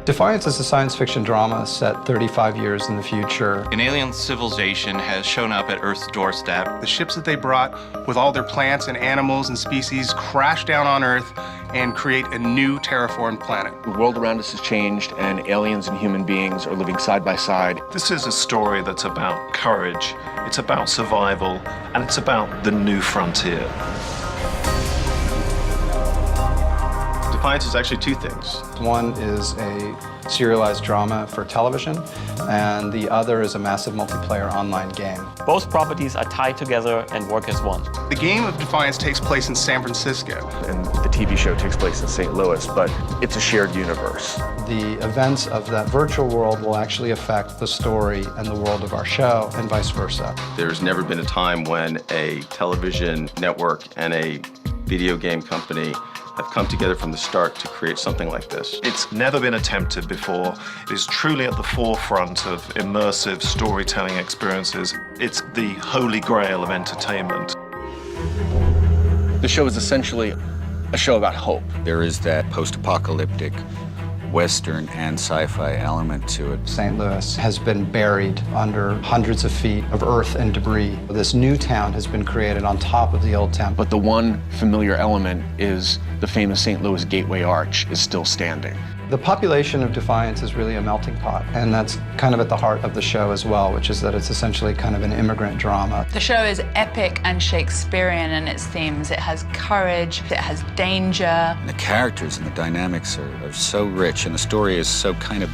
Defiance is a science fiction drama set 35 years in the future. An alien civilization has shown up at Earth's doorstep. The ships that they brought with all their plants and animals and species crash down on Earth and create a new terraformed planet. The world around us has changed, and aliens and human beings are living side by side. This is a story that's about courage, it's about survival, and it's about the new frontier. Defiance is actually two things. One is a serialized drama for television, and the other is a massive multiplayer online game. Both properties are tied together and work as one. The game of Defiance takes place in San Francisco. And the TV show takes place in St. Louis, but it's a shared universe. The events of that virtual world will actually affect the story and the world of our show, and vice versa. There's never been a time when a television network and a video game company have come together from the start to create something like this. It's never been attempted before. It is truly at the forefront of immersive storytelling experiences. It's the holy grail of entertainment. The show is essentially a show about hope. There is that post-apocalyptic Western and sci-fi element to it. St. Louis has been buried under hundreds of feet of earth and debris. This new town has been created on top of the old town. But the one familiar element is the famous St. Louis Gateway Arch is still standing. The population of Defiance is really a melting pot, and that's kind of at the heart of the show as well, which is that it's essentially kind of an immigrant drama. The show is epic and Shakespearean in its themes. It has courage, it has danger. And the characters and the dynamics are so rich, and the story is so kind of,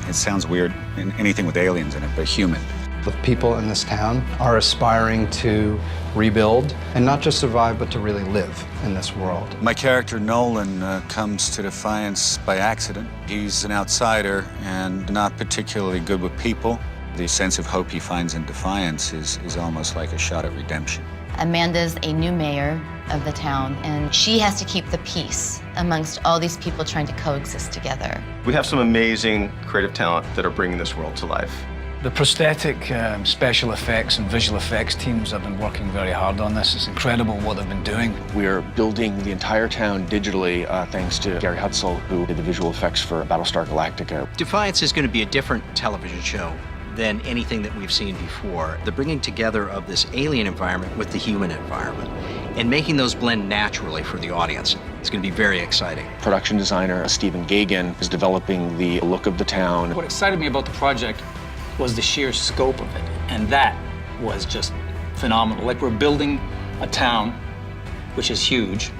it sounds weird, anything with aliens in it, but human. The people in this town are aspiring to rebuild, and not just survive, but to really live in this world. My character, Nolan, comes to Defiance by accident. He's an outsider and not particularly good with people. The sense of hope he finds in Defiance is almost like a shot at redemption. Amanda's a new mayor of the town, and she has to keep the peace amongst all these people trying to coexist together. We have some amazing creative talent that are bringing this world to life. The prosthetic, special effects and visual effects teams have been working very hard on this. It's incredible what they've been doing. We're building the entire town digitally thanks to Gary Hutzel, who did the visual effects for Battlestar Galactica. Defiance is going to be a different television show than anything that we've seen before. The bringing together of this alien environment with the human environment and making those blend naturally for the audience. It's going to be very exciting. Production designer Stephen Gagan is developing the look of the town. What excited me about the project was the sheer scope of it, and that was just phenomenal. Like, we're building a town, which is huge,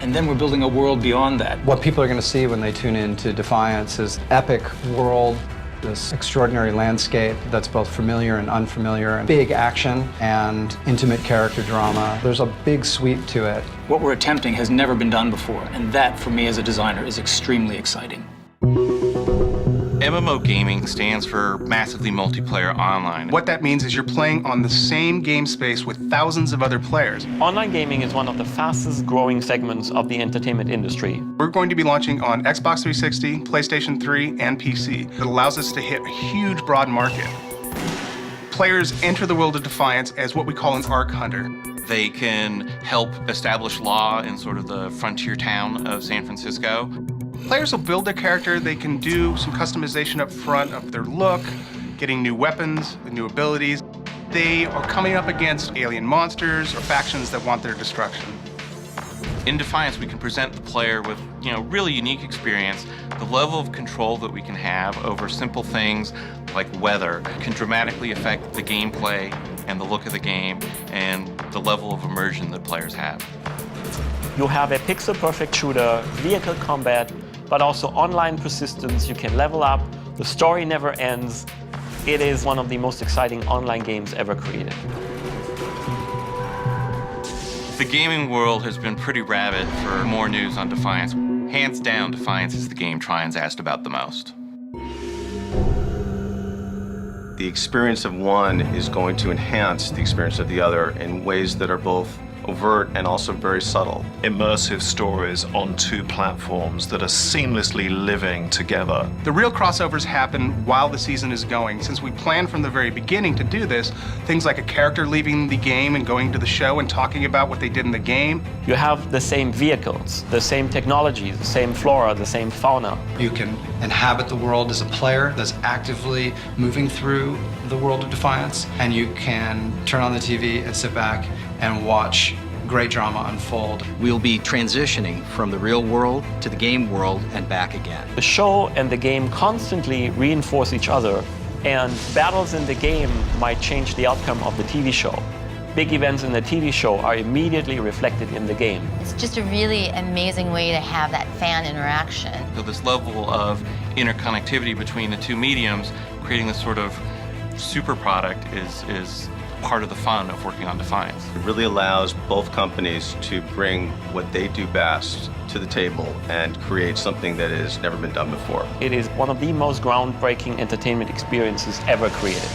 and then we're building a world beyond that. What people are going to see when they tune in to Defiance is epic world, this extraordinary landscape that's both familiar and unfamiliar, and big action and intimate character drama. There's a big sweep to it. What we're attempting has never been done before, and that, for me as a designer, is extremely exciting. MMO gaming stands for massively multiplayer online. What that means is you're playing on the same game space with thousands of other players. Online gaming is one of the fastest growing segments of the entertainment industry. We're going to be launching on Xbox 360, PlayStation 3, and PC. It allows us to hit a huge, broad market. Players enter the world of Defiance as what we call an arc hunter. They can help establish law in sort of the frontier town of San Francisco. Players will build their character. They can do some customization up front of their look, getting new weapons, new abilities. They are coming up against alien monsters or factions that want their destruction. In Defiance, we can present the player with, really unique experience. The level of control that we can have over simple things like weather can dramatically affect the gameplay and the look of the game and the level of immersion that players have. You have a pixel-perfect shooter, vehicle combat, but also online persistence. You can level up. The story never ends. It is one of the most exciting online games ever created. The gaming world has been pretty rabid for more news on Defiance. Hands down, Defiance is the game Trion's asked about the most. The experience of one is going to enhance the experience of the other in ways that are both overt and also very subtle. Immersive stories on two platforms that are seamlessly living together. The real crossovers happen while the season is going. Since we planned from the very beginning to do this, things like a character leaving the game and going to the show and talking about what they did in the game. You have the same vehicles, the same technologies, the same flora, the same fauna. You can inhabit the world as a player that's actively moving through the world of Defiance, and you can turn on the TV and sit back and watch great drama unfold. We'll be transitioning from the real world to the game world and back again. The show and the game constantly reinforce each other, and battles in the game might change the outcome of the TV show. Big events in the TV show are immediately reflected in the game. It's just a really amazing way to have that fan interaction. So this level of interconnectivity between the two mediums, creating this sort of super product is part of the fun of working on Defiance. It really allows both companies to bring what they do best to the table and create something that has never been done before. It is one of the most groundbreaking entertainment experiences ever created.